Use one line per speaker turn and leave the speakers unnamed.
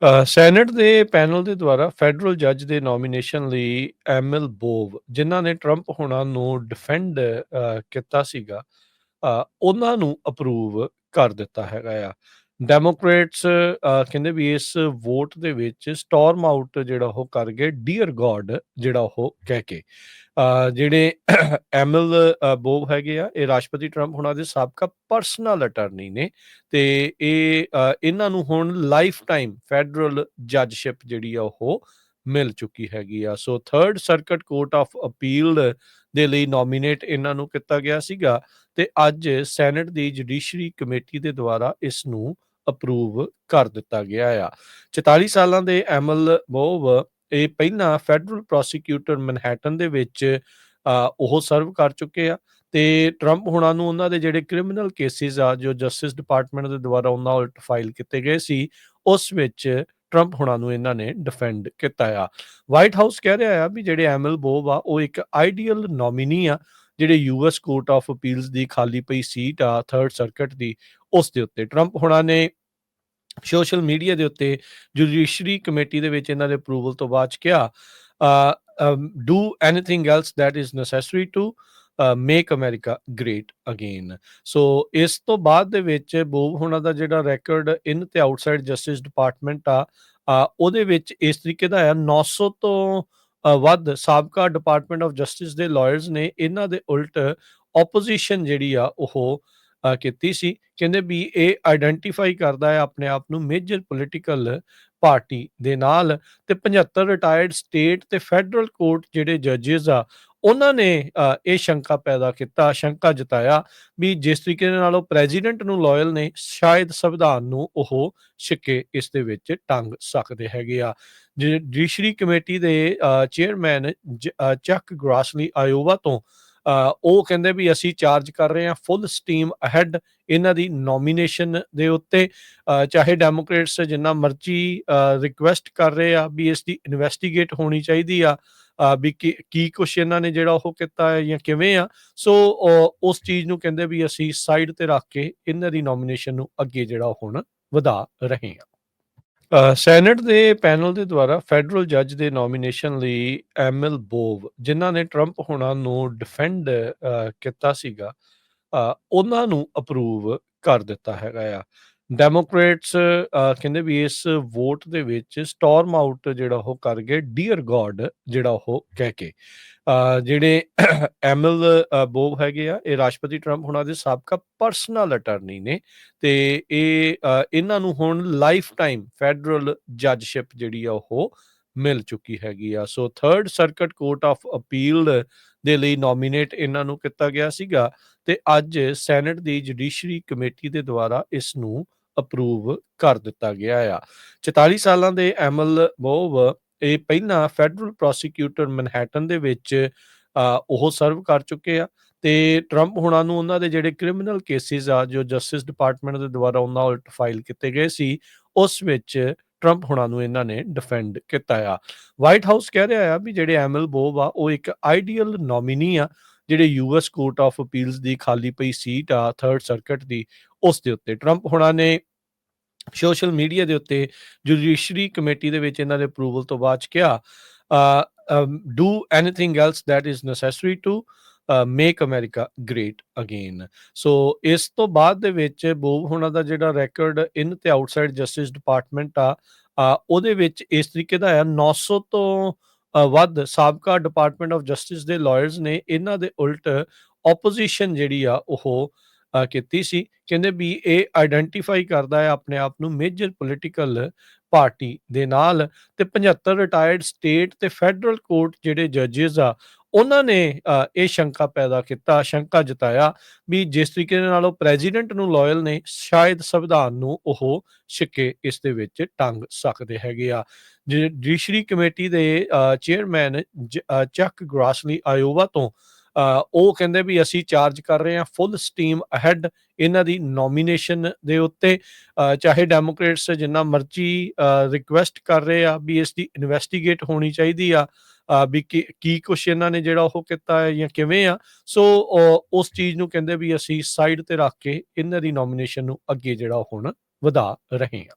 Senate ਦੇ panel ਦੇ ਦੁਆਰਾ ਫੈਡਰਲ ਜੱਜ ਦੇ ਨੋਮੀਨੇਸ਼ਨ ਲਈ ਐਮਐਲ ਬੋਵ ਜਿਨ੍ਹਾਂ ਨੇ ਟਰੰਪ ਹੋਣਾ ਨੂੰ ਡਿਫੈਂਡ ਕੀਤਾ ਸੀਗਾ, ਉਹਨਾਂ ਨੂੰ ਅਪਰੂਵ ਕਰ ਦਿੱਤਾ ਹੈਗਾ ਆ। ਡੈਮੋਕ੍ਰੇਟਸ ਕਹਿੰਦੇ ਵੀ ਇਸ ਵੋਟ ਦੇ ਵਿੱਚ ਸਟੋਰਮ ਆਊਟ ਜਿਹੜਾ ਉਹ ਕਰ ਗਏ, ਡੀਅਰ ਗੋਡ ਜਿਹੜਾ ਉਹ ਕਹਿ ਕੇ। ਜਿਹੜੇ ਐਮਐਲ ਬੋਵ ਹੈਗੇ ਆ, ਇਹ ਰਾਸ਼ਟਰਪਤੀ ਟਰੰਪ ਹੋਣਾ ਦੇ ਸਾਬਕਾ ਪਰਸਨਲ ਅਟਾਰਨੀ ਨੇ, ਤੇ ਇਹ ਇਹਨਾਂ ਨੂੰ ਹੁਣ ਲਾਈਫ ਟਾਈਮ ਫੈਡਰਲ ਜੱਜਸ਼ਿਪ ਜਿਹੜੀ ਆ ਉਹ ਮਿਲ ਚੁੱਕੀ ਹੈਗੀ ਆ। So third circuit court of appeal ਦੇ ਲਈ ਨੋਮੀਨੇਟ ਇਹਨਾਂ ਨੂੰ ਕੀਤਾ ਗਿਆ ਸੀਗਾ, ਤੇ ਅੱਜ ਸੈਨੇਟ ਦੀ ਜੁਡੀਸ਼ਰੀ ਕਮੇਟੀ ਦੇ ਦੁਆਰਾ ਇਸ ਨੂੰ ਅਪਰੂਵ ਕਰ ਦਿੱਤਾ ਗਿਆ ਆ। 44 ਸਾਲਾਂ ਦੇ ਐਮਲ ਬੋਵ ਇਹ ਪਹਿਲਾਂ ਫੈਡਰਲ ਪ੍ਰੋਸੀਕਿਊਟਰ ਮਨਹੈਟਨ ਦੇ ਵਿੱਚ ਉਹ ਸਰਵ ਕਰ ਚੁੱਕੇ ਆ, ਤੇ ਟਰੰਪ ਹੁਣਾਂ ਨੂੰ ਉਹਨਾਂ ਦੇ ਜਿਹੜੇ ਕ੍ਰਿਮੀਨਲ ਕੇਸਿਸ ਆ ਜੋ ਜਸਟਿਸ ਡਿਪਾਰਟਮੈਂਟ ਦੇ ਦੁਆਰਾ ਉਹਨਾਂ ਉਲਟ ਫਾਈਲ ਕੀਤੇ ਗਏ ਸੀ, ਉਸ ਵਿੱਚ ਟਰੰਪ ਹੁਣਾਂ ਨੂੰ ਇਹਨਾਂ ਨੇ ਡਿਫੈਂਡ ਕੀਤਾ ਆ। ਵਾਈਟ ਹਾਊਸ ਕਹਿ ਰਿਹਾ ਆ ਵੀ ਜਿਹੜੇ ਐਮਲ ਬੋਵ ਆ ਉਹ ਇੱਕ ਆਈਡੀਅਲ ਨੋਮੀਨੀ ਆ, ਜਿਹੜੇ ਯੂਐਸ ਕੋਰਟ ਆਫ ਅਪੀਲਸ ਦੀ ਖਾਲੀ ਪਈ ਸੀਟ ਆ ਥਰਡ ਸਰਕਟ ਦੀ, ਉਸ ਦੇ ਉੱਤੇ ਟਰੰਪ ਹੁਣਾਂ ਨੇ ਸੋਸ਼ਲ ਮੀਡੀਆ ਦੇ ਉੱਤੇ ਜੁਡੀਸ਼ਰੀ ਕਮੇਟੀ ਦੇ ਵਿੱਚ ਇਹਨਾਂ ਦੇ ਅਪਰੂਵਲ ਤੋਂ ਬਾਅਦ 'ਚ ਕਿਹਾ, do anything else that is necessary to make America great again. So ਇਸ ਤੋਂ ਬਾਅਦ ਦੇ ਵਿੱਚ ਬੋਵ ਹੋਣਾ ਦਾ ਜਿਹੜਾ ਰੈਕਰਡ ਇਨ ਤੇ ਆਊਟਸਾਈਡ ਜਸਟਿਸ ਡਿਪਾਰਟਮੈਂਟ ਆ, ਉਹਦੇ ਵਿੱਚ ਇਸ ਤਰੀਕੇ ਦਾ ਆ, 900 ਤੋਂ ਵੱਧ ਸਾਬਕਾ ਡਿਪਾਰਟਮੈਂਟ ਆਫ ਜਸਟਿਸ ਦੇ ਲਾਇਰਸ ਨੇ ਇਹਨਾਂ ਦੇ ਉਲਟ ਆਪੋਜੀਸ਼ਨ ਜਿਹੜੀ ਆ ਉਹ ਕੀਤੀ ਸੀ। ਕਹਿੰਦੇ ਵੀ ਇਹ ਆਈਡੈਂਟੀਫਾਈ ਕਰਦਾ ਹੈ ਆਪਣੇ ਆਪ ਨੂੰ ਮੇਜਰ ਪੋਲੀਟੀਕਲ ਪਾਰਟੀ ਦੇ ਨਾਲ, ਤੇ 75 ਰਿਟਾਇਰਡ ਸਟੇਟ ਤੇ ਫੈਡਰਲ ਕੋਰਟ ਜਿਹੜੇ ਜੱਜਿਸ ਆ ਉਹਨਾਂ ਨੇ ਇਹ ਸ਼ੰਕਾ ਜਤਾਇਆ ਵੀ ਜਿਸ ਤਰੀਕੇ ਦੇ ਨਾਲ ਉਹ ਪ੍ਰੈਜ਼ੀਡੈਂਟ ਨੂੰ ਲਾਇਲ ਨੇ, ਸ਼ਾਇਦ ਸੰਵਿਧਾਨ ਨੂੰ ਉਹ ਛਿੱਕੇ ਇਸ ਦੇ ਵਿੱਚ ਟੰਗ ਸਕਦੇ ਹੈਗੇ ਆ। ਜੁਡੀਸ਼ਰੀ ਕਮੇਟੀ ਦੇ ਚੇਅਰਮੈਨ ਚੱਕ ਗ੍ਰਾਸਲੀ ਆਇਓਵਾ ਤੋਂ, ਉਹ ਕਹਿੰਦੇ ਵੀ ਅਸੀਂ ਚਾਰਜ ਕਰ ਰਹੇ ਹਾਂ ਫੁੱਲ ਸਟੀਮ ਅਹੈਡ ਇਹਨਾਂ ਦੀ ਨੋਮੀਨੇਸ਼ਨ ਦੇ ਉੱਤੇ। ਚਾਹੇ ਡੈਮੋਕ੍ਰੇਟਸ ਜਿੰਨਾ ਮਰਜ਼ੀ ਰਿਕੁਐਸਟ ਕਰ ਰਹੇ ਆ ਵੀ ਇਸ ਦੀ ਇਨਵੈਸਟੀਗੇਟ ਹੋਣੀ ਚਾਹੀਦੀ ਆ, ਵੀ ਕੀ ਕੁਛ ਇਹਨਾਂ ਨੇ ਜਿਹੜਾ ਉਹ ਕੀਤਾ ਹੈ ਜਾਂ ਕਿਵੇਂ ਆ। ਸੋ ਉਸ ਚੀਜ਼ ਨੂੰ ਕਹਿੰਦੇ ਵੀ ਅਸੀਂ ਸਾਈਡ ਤੇ ਰੱਖ ਕੇ ਇਹਨਾਂ ਦੀ ਨੋਮੀਨੇਸ਼ਨ ਨੂੰ ਅੱਗੇ ਜਿਹੜਾ ਹੁਣ ਵਧਾ ਰਹੇ ਹਾਂ। ਸੈਨੇਟ ਦੇ ਪੈਨਲ ਦੇ ਦੁਆਰਾ ਫੈਡਰਲ ਜੱਜ ਦੇ ਨੋਮੀਨੇਸ਼ਨ ਲਈ ਐਮਐਲ ਬੋਵ ਜਿਨ੍ਹਾਂ ਨੇ ਟਰੰਪ ਹੋਣਾ ਨੂੰ ਡਿਫੈਂਡ ਕੀਤਾ ਸੀਗਾ, ਉਹਨਾਂ ਨੂੰ ਅਪਰੂਵ ਕਰ ਦਿੱਤਾ ਹੈਗਾ ਆ। ਡੈਮੋਕ੍ਰੇਟਸ ਕਹਿੰਦੇ ਵੀ ਇਸ ਵੋਟ ਦੇ ਵਿੱਚ ਸਟੋਰਮ ਆਊਟ ਜਿਹੜਾ ਉਹ ਕਰ ਗਏ, ਡੀਅਰ ਗੋਡ ਜਿਹੜਾ ਉਹ ਕਹਿ ਕੇ। ਜਿਹੜੇ ਐਮਐਲ ਬੋਵ ਹੈਗੇ ਆ, ਇਹ ਰਾਸ਼ਟਰਪਤੀ ਟਰੰਪ ਹੋਣਾ ਦੇ ਸਾਬਕਾ ਪਰਸਨਲ ਅਟਾਰਨੀ ਨੇ, ਤੇ ਇਹ ਇਹਨਾਂ ਨੂੰ ਹੁਣ ਲਾਈਫ ਟਾਈਮ ਫੈਡਰਲ ਜੱਜਸ਼ਿਪ ਜਿਹੜੀ ਆ ਉਹ ਮਿਲ ਚੁੱਕੀ ਹੈਗੀ ਆ। So third circuit court of appeal ਦੇ ਲਈ ਨੋਮੀਨੇਟ ਇਹਨਾਂ ਨੂੰ ਕੀਤਾ ਗਿਆ ਸੀਗਾ, ਤੇ ਅੱਜ ਸੈਨੇਟ ਦੀ ਜੁਡੀਸ਼ਰੀ ਕਮੇਟੀ ਦੇ ਦੁਆਰਾ ਇਸ ਨੂੰ ਅਪਰੂਵ ਕਰ ਦਿੱਤਾ ਗਿਆ ਆ। 44 ਸਾਲਾਂ ਦੇ ਐਮਲ ਬੋਵ ਇਹ ਪਹਿਲਾਂ ਫੈਡਰਲ ਪ੍ਰੋਸੀਕਿਊਟਰ ਮਨਹੈਟਨ ਦੇ ਵਿੱਚ ਉਹ ਸਰਵ ਕਰ ਚੁੱਕੇ ਆ, ਤੇ ਟਰੰਪ ਹੁਣਾਂ ਨੂੰ ਉਹਨਾਂ ਦੇ ਜਿਹੜੇ ਕ੍ਰਿਮੀਨਲ ਕੇਸਿਸ ਆ ਜੋ ਜਸਟਿਸ ਡਿਪਾਰਟਮੈਂਟ ਦੇ ਦੁਆਰਾ ਉਹਨਾਂ ਉਲਟ ਫਾਈਲ ਕੀਤੇ ਗਏ ਸੀ, ਉਸ ਵਿੱਚ ਟਰੰਪ ਹੁਣਾਂ ਨੂੰ ਇਹਨਾਂ ਨੇ ਡਿਫੈਂਡ ਕੀਤਾ ਆ। ਵਾਈਟ ਹਾਊਸ ਕਹਿ ਰਿਹਾ ਆ ਵੀ ਜਿਹੜੇ ਐਮਐਲ ਬੋਵ ਆ ਉਹ ਇੱਕ ਆਈਡੀਅਲ ਨੋਮੀਨੀ ਆ, ਜਿਹੜੇ ਯੂਐਸ ਕੋਰਟ ਆਫ ਅਪੀਲਸ ਦੀ ਖਾਲੀ ਪਈ ਸੀਟ ਆ ਥਰਡ ਸਰਕਟ ਦੀ, ਉਸ ਦੇ ਉੱਤੇ ਟਰੰਪ ਹੁਣਾਂ ਨੇ ਸੋਸ਼ਲ ਮੀਡੀਆ ਦੇ ਉੱਤੇ ਜੁਡੀਸ਼ਰੀ ਕਮੇਟੀ ਦੇ ਵਿੱਚ ਇਹਨਾਂ ਦੇ ਅਪਰੂਵਲ ਤੋਂ ਬਾਅਦ 'ਚ ਕਿਹਾ, do anything else that is necessary to make America great again. So ਇਸ ਤੋਂ ਬਾਅਦ ਦੇ ਵਿੱਚ ਬੋਵ ਹੋਣਾ ਦਾ ਜਿਹੜਾ ਰੈਕਰਡ ਇਨ ਤੇ ਆਊਟਸਾਈਡ ਜਸਟਿਸ ਡਿਪਾਰਟਮੈਂਟ ਆ, ਉਹਦੇ ਵਿੱਚ ਇਸ ਤਰੀਕੇ ਦਾ ਆ, 900 ਤੋਂ ਵੱਧ ਸਾਬਕਾ ਡਿਪਾਰਟਮੈਂਟ ਆਫ ਜਸਟਿਸ ਦੇ ਲਾਇਰਸ ਨੇ ਇਹਨਾਂ ਦੇ ਉਲਟ ਆਪੋਜੀਸ਼ਨ ਜਿਹੜੀ ਆ ਉਹ ਕੀਤੀ ਸੀ। ਕਹਿੰਦੇ ਵੀ ਇਹ ਆਈਡੈਂਟੀਫਾਈ ਕਰਦਾ ਹੈ ਆਪਣੇ ਆਪ ਨੂੰ ਮੇਜਰ ਪੋਲੀਟੀਕਲ ਪਾਰਟੀ ਦੇ ਨਾਲ, ਤੇ 75 ਰਿਟਾਇਰਡ ਸਟੇਟ ਤੇ ਫੈਡਰਲ ਕੋਰਟ ਜਿਹੜੇ ਜੱਜਿਸ ਆ ਉਹਨਾਂ ਨੇ ਇਹ ਸ਼ੰਕਾ ਜਤਾਇਆ ਵੀ ਜਿਸ ਤਰੀਕੇ ਦੇ ਨਾਲ ਉਹ ਪ੍ਰੈਜ਼ੀਡੈਂਟ ਨੂੰ ਲਾਇਲ ਨੇ, ਸ਼ਾਇਦ ਸੰਵਿਧਾਨ ਨੂੰ ਉਹ ਛਿੱਕੇ ਇਸ ਦੇ ਵਿੱਚ ਟੰਗ ਸਕਦੇ ਹੈਗੇ ਆ। ਜੁਡੀਸ਼ਰੀ ਕਮੇਟੀ ਦੇ ਚੇਅਰਮੈਨ ਚੱਕ ਗ੍ਰਾਸਲੀ ਆਇਓਵਾ ਤੋਂ, ਉਹ ਕਹਿੰਦੇ ਵੀ ਅਸੀਂ ਚਾਰਜ ਕਰ ਰਹੇ ਹਾਂ ਫੁੱਲ ਸਟੀਮ ਅਹੈਡ ਇਹਨਾਂ ਦੀ ਨੋਮੀਨੇਸ਼ਨ ਦੇ ਉੱਤੇ। ਚਾਹੇ ਡੈਮੋਕ੍ਰੇਟਸ ਜਿੰਨਾ ਮਰਜ਼ੀ ਰਿਕੁਐਸਟ ਕਰ ਰਹੇ ਆ ਵੀ ਇਸ ਦੀ ਇਨਵੈਸਟੀਗੇਟ ਹੋਣੀ ਚਾਹੀਦੀ ਆ, ਵੀ ਕੀ ਕੁਛ ਇਹਨਾਂ ਨੇ ਜਿਹੜਾ ਉਹ ਕੀਤਾ ਹੈ ਜਾਂ ਕਿਵੇਂ ਆ। ਸੋ ਉਸ ਚੀਜ਼ ਨੂੰ ਕਹਿੰਦੇ ਵੀ ਅਸੀਂ ਸਾਈਡ ਤੇ ਰੱਖ ਕੇ ਇਹਨਾਂ ਦੀ ਨੋਮੀਨੇਸ਼ਨ ਨੂੰ ਅੱਗੇ ਜਿਹੜਾ ਹੁਣ ਵਧਾ ਰਹੇ ਹਾਂ।